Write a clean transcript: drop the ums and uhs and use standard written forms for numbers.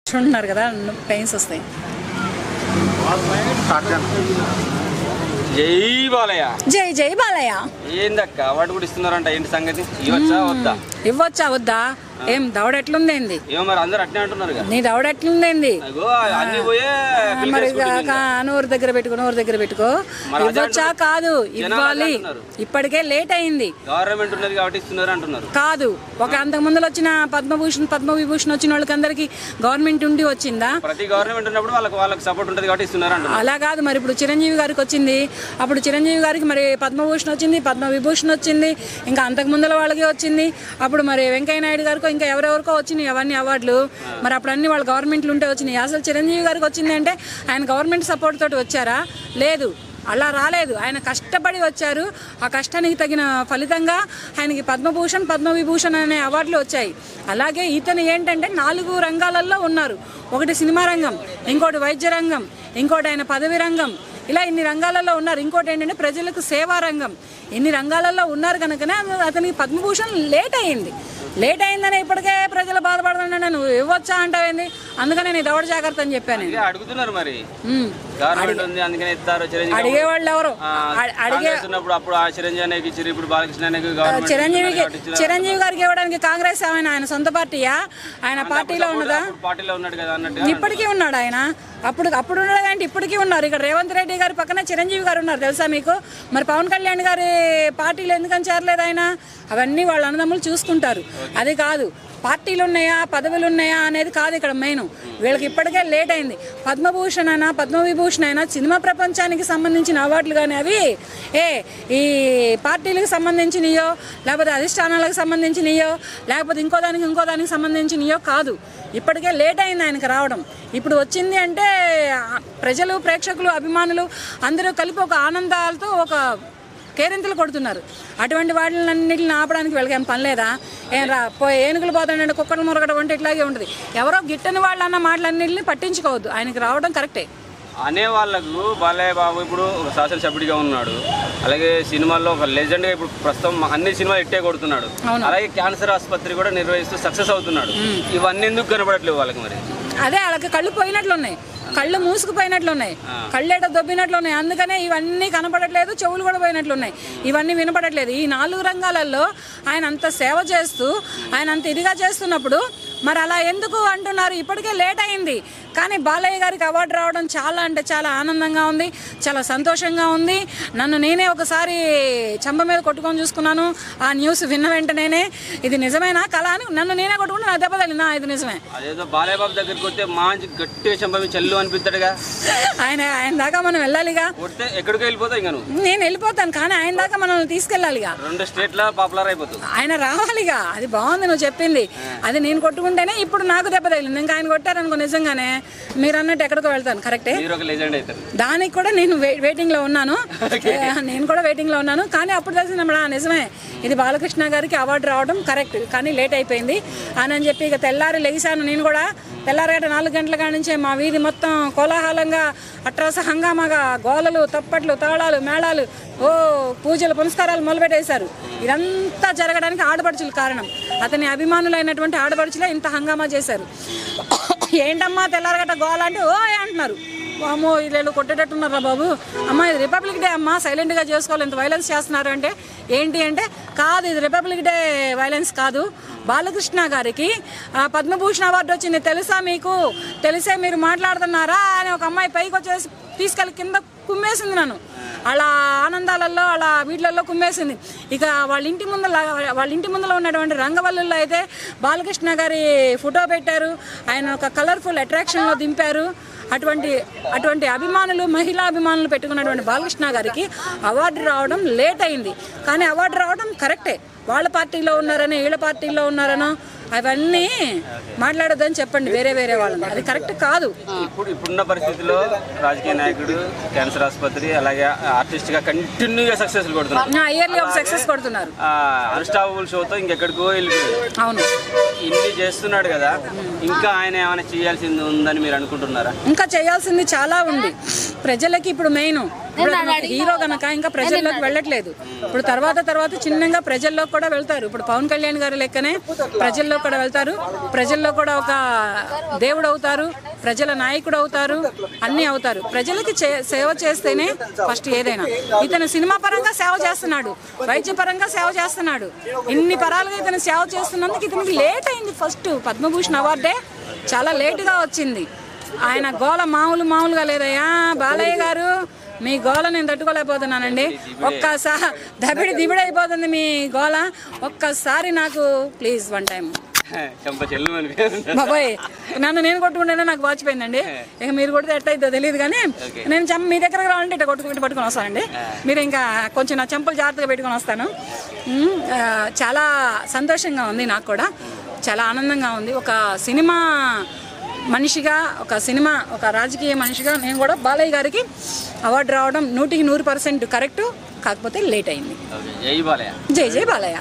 చూస్తున్నారు కదా పెయిన్స్ వస్తాయి. జై బాలయ్య, జై జై బాలయ్య. ఏందక్క అవార్డు కూడా ఇస్తున్నారంట, ఏంటి సంగతి? ఇవ్వచ్చా వద్దా? ఇవ్వచ్చా వద్దా? ఏం దవడ ఎట్లుందేంది? ఏమో మరి అందరు అట్నే అంటున్నారు. నీ దవడ ఎట్లుందేంది? అన్ని పోయే మరి నోరు దగ్గర పెట్టుకో. ఇవ్వచ్చా? కాదు, ఇవ్వాలి. ఇప్పటికే లేట్ అయింది. గవర్నమెంట్ ఉన్నది కాబట్టి ఇస్తున్నారు అంటున్నారు. కాదు, ఒక అంతకు ముందు వచ్చిన పద్మవిభూషణ్ వచ్చిన వాళ్ళకి అందరికి గవర్నమెంట్ ఉండి వచ్చిందా? ప్రతి గవర్నమెంట్ ఉన్నప్పుడు వాళ్ళకి సపోర్ట్ ఉంటుంది కాబట్టి ఇస్తున్నారు అంటున్నారు. అలా కాదు, మరి ఇప్పుడు చిరంజీవి గారికి వచ్చింది, అప్పుడు చిరంజీవి గారికి మరి పద్మభూషణ్ వచ్చింది, పద్మవిభూషణ్ వచ్చింది, ఇంకా అంతకు ముందుల వాళ్ళకి వచ్చింది, అప్పుడు మరి వెంకయ్య నాయుడు గారికి ఇంకా ఎవరెవరికో వచ్చినాయి అవన్నీ అవార్డులు. మరి అప్పుడు అన్ని వాళ్ళ గవర్నమెంట్లు ఉంటే వచ్చినాయి. అసలు చిరంజీవి గారికి వచ్చింది అంటే ఆయన గవర్నమెంట్ సపోర్ట్ తోటి వచ్చారా? లేదు, అలా రాలేదు. ఆయన కష్టపడి వచ్చారు. ఆ కష్టానికి తగిన ఫలితంగా ఆయనకి పద్మభూషణ్ పద్మవిభూషణ్ అనే అవార్డులు వచ్చాయి. అలాగే ఇతను ఏంటంటే 4 రంగాలలో ఉన్నారు. ఒకటి సినిమా రంగం, ఇంకోటి వైద్య రంగం, ఇంకోటి ఆయన పదవి రంగం, ఇలా ఇన్ని రంగాలలో ఉన్నారు. ఇంకోటి ఏంటంటే ప్రజలకు సేవా రంగం. ఇన్ని రంగాలలో ఉన్నారు కనుకనే అతనికి పద్మభూషణ్ లేట్ అయిందని ఇప్పటికే ప్రజలు బాధపడుతున్నా. నువ్వు ఇవ్వచ్చా అంటావేంది? అందుకనే నేను దవడ జాగ్రత్త అని చెప్పాను. అడుగుతున్నారు మరి, అడిగేవాళ్ళు ఎవరు? చిరంజీవి గారికి ఇవ్వడానికి కాంగ్రెస్ ఏమైనా ఆయన సొంత పార్టీయా? ఆయన పార్టీలో ఉన్నదా? ఇప్పటికీ ఉన్నాడు ఆయన. అప్పుడు ఉన్నాడు అంటే ఇప్పటికీ ఉన్నారు. ఇక్కడ రేవంత్ రెడ్డి గారి పక్కన చిరంజీవి గారు ఉన్నారు, తెలుసా మీకు? మరి పవన్ కళ్యాణ్ గారి పార్టీలో ఎందుకని చేరలేదు ఆయన? అవన్నీ వాళ్ళ అన్నదమ్ములు చూసుకుంటారు. అది కాదు, పార్టీలు ఉన్నాయా పదవులు ఉన్నాయా అనేది కాదు ఇక్కడ మెయిన్. వీళ్ళకి ఇప్పటికే లేట్ అయింది. పద్మభూషణ్ అయినా పద్మవిభూషణ్ అయినా సినిమా ప్రపంచానికి సంబంధించిన అవార్డులు కానీ అవి ఈ పార్టీలకు సంబంధించినయో, లేకపోతే అధిష్టానాలకు సంబంధించినయో, లేకపోతే ఇంకో దానికి సంబంధించినయో కాదు. ఇప్పటికే లేట్ అయింది ఆయనకు రావడం. ఇప్పుడు వచ్చింది అంటే ప్రజలు, ప్రేక్షకులు, అభిమానులు అందరూ కలిపి ఒక ఆనందాలతో ఒక కేరింతలు కొడుతున్నారు. అటువంటి వాటిలన్నింటిని ఆపడానికి వీళ్ళకి ఏం పని లేదా? ఏనుగులు పోతాడంటే కుక్కలు మురగడం అంటే ఇట్లాగే ఉంటుంది. ఎవరో గిట్టని వాళ్ళు అన్న మాటలన్నింటినీ పట్టించుకోవద్దు. ఆయనకి రావడం కరెక్టే. అనే వాళ్ళకు బాలయ్య బాబు ఇప్పుడు ఒక శాసనసభ్యుడిగా ఉన్నాడు, అలాగే సినిమాల్లో ఒక లెజెండ్గా ఇప్పుడు ప్రస్తుతం అన్ని సినిమాలు ఇట్టే కొడుతున్నాడు, అలాగే క్యాన్సర్ ఆసుపత్రి కూడా నిర్వహిస్తూ సక్సెస్ అవుతున్నాడు. ఇవన్నీ ఎందుకు కనబడట్లేవు వాళ్ళకి? మరి అదే వాళ్ళకి కళ్ళు పోయినట్లున్నాయి, కళ్ళు మూసుకుపోయినట్లున్నాయి, కళ్ళేట దొబ్బినట్లున్నాయి. అందుకనే ఇవన్నీ కనపడట్లేదు, చెవులు కూడా పోయినట్లున్నాయి, ఇవన్నీ వినపడట్లేదు. ఈ 4 రంగాలలో ఆయన అంత సేవ చేస్తూ ఆయన అంత ఇదిగా చేస్తున్నప్పుడు మరి అలా ఎందుకు అంటున్నారు? ఇప్పటికే లేట్ అయింది. కానీ బాలయ్య గారికి అవార్డు రావడం చాలా అంటే చాలా ఆనందంగా ఉంది, చాలా సంతోషంగా ఉంది. నేనే ఒకసారి చెంప మీద కొట్టుకొని చూసుకున్నాను ఆ న్యూస్ విన్న వెంటనే. ఇది నిజమేనా కళ అని నేనే కొట్టుకుంటే నా దెబ్బ తగిలినా ఇది నిజమే. అదేదో బాలయ్య బాబు దగ్గరికి వస్తే మంచి గట్టిగా చెంప మీద చెల్లు అనిపిస్తాడుగా. ఆయన దాకా మనం వెళ్ళాలిగా. ఎక్కడికి వెళ్ళిపోతా ఇంకా నేను వెళ్ళిపోతాను, కానీ ఆయన దాకా మనల్ని తీసుకెళ్ళాలిగా. 2 స్టేట్ల పాపులర్ అయిపోతుంది. ఆయన రావాలిగా. అది బాగుంది నువ్వు చెప్పింది. అది నేను కొట్టుకుంటేనే ఇప్పుడు నాకు దెబ్బ తగిలింది. ఇంకా ఆయన కొట్టారనుకో నిజంగానే మీరు అన్నట్టు ఎక్కడికో వెళ్తాను. కరెక్టే, దానికి కూడా నేను వెయిటింగ్ లో ఉన్నాను. కానీ అప్పుడు తెలిసింది నిజమే, ఇది బాలకృష్ణ గారికి అవార్డు రావడం కరెక్ట్, కానీ లేట్ అయిపోయింది అని చెప్పి ఇక తెల్లారి లెగిశాను. నేను కూడా తెల్లారగట 4 గంటల కాడి నుంచే మా వీధి మొత్తం కోలాహలంగా అట్రాస హంగామాగా గోలలు, తప్పట్లు, తాళాలు, మేళాలు, పూజలు, పునస్కారాలు మొదలుపెట్టేశారు. ఇదంతా జరగడానికి ఆడపడుచులు కారణం. అతని అభిమానులైనటువంటి ఆడపడుచులే ఇంత హంగామా చేశారు. ఏంటమ్మా తెల్లారగట గోల అంటే అంటున్నారు. అమ్మో వీళ్ళు కొట్టేటట్టున్నారా బాబు, అమ్మ ఇది రిపబ్లిక్ డే అమ్మా, సైలెంట్గా చేసుకోవాలి, ఇంత వైలెన్స్ చేస్తున్నారు అంటే ఏంటి అంటే కాదు, ఇది రిపబ్లిక్ డే వైలెన్స్ కాదు. బాలకృష్ణ గారికి పద్మభూషణ్ అవార్డు వచ్చింది తెలుసా మీకు? తెలిసే మీరు మాట్లాడుతున్నారా అని ఒక అమ్మాయి పైకి వచ్చేసి తీసుకెళ్ళి కింద కుమ్మేసింది నన్ను. అలా ఆనందాలలో అలా వీటిలలో కుమ్మేసింది. ఇక వాళ్ళ ఇంటి ముందర ఉన్నటువంటి రంగవల్లుల్లో అయితే బాలకృష్ణ గారి ఫోటో పెట్టారు, ఆయన ఒక కలర్ఫుల్ అట్రాక్షన్లో దింపారు. అటువంటి అభిమానులు, మహిళా అభిమానులు పెట్టుకున్నటువంటి బాలకృష్ణ గారికి అవార్డు రావడం లేట్ అయింది. కానీ అవార్డు రావడం కరెక్టే. వాళ్ళ పార్టీలో ఉన్నారనో వీళ్ళ పార్టీలో ఉన్నారనో అవన్నీ మాట్లాడొద్దని చెప్పండి వేరే వాళ్ళని, అది కరెక్ట్ కాదు. ఇప్పుడున్న పరిస్థితిలో రాజకీయ నాయకుడు, క్యాన్సర్ ఆసుపత్రి, అలాగే ఆర్టిస్ట్ గా కంటిన్యూగా సక్సెస్ కొడుతున్నారు. అన్స్టాపబుల్ షోతో ఇంకెక్కడికో వెళ్ళిపోయారు. అవును, ఇన్ని చేస్తున్నాడు కదా, ఇంకా ఆయన ఏమైనా చేయాల్సింది ఉందని మీరు అనుకుంటున్నారా? ఇంకా చేయాల్సింది చాలా ఉంది. ప్రజలకి ఇప్పుడు మెయిన్ హీరో కనుక ఇంకా ప్రజల్లోకి వెళ్ళట్లేదు. ఇప్పుడు తర్వాత చిన్నగా ప్రజల్లోకి కూడా వెళ్తారు. ఇప్పుడు పవన్ కళ్యాణ్ గారు లెక్కనే ప్రజల్లో కూడా వెళ్తారు. ప్రజల్లో కూడా ఒక దేవుడు అవుతారు, ప్రజల నాయకుడు అవుతారు, అన్నీ అవుతారు. ప్రజలకి సేవ చేస్తేనే ఫస్ట్ ఏదైనా. ఇతను సినిమా పరంగా సేవ చేస్తున్నాడు, వైద్య పరంగా సేవ చేస్తున్నాడు. ఇన్ని పరాలుగా ఇతను సేవ చేస్తున్నందుకు ఇతనికి లేట్ అయింది. ఫస్ట్ పద్మభూషణ్ అవార్డే చాలా లేటుగా వచ్చింది. ఆయన గోల మామూలుగా లేదయ్యా. బాలయ్య గారు మీ గోల నేను తట్టుకోలేకపోతున్నానండి. ఒక్కసారి దిబిడి అయిపోతుంది మీ గోల. ఒక్కసారి నాకు ప్లీజ్ వన్ టైం బాబాయ్ నేను కొట్టుకుంటేనే నాకు వాచిపోయిందండి. ఇక మీరు కొడితే ఎట్టయిద్దో తెలియదు కానీ నేను మీ దగ్గరకు రావాలంటే ఇట్లా పట్టుకొని వస్తానండి. మీరు ఇంకా కొంచెం నా చెంపలు జాగ్రత్తగా పెట్టుకొని వస్తాను. చాలా సంతోషంగా ఉంది, నాకు కూడా చాలా ఆనందంగా ఉంది. ఒక సినిమా మనిషిగా, ఒక రాజకీయ మనిషిగా నేను కూడా బాలయ్య గారికి అవార్డు రావడం 100% కరెక్ట్. కాకపోతే లేట్ అయింది. జై బాలయ్య.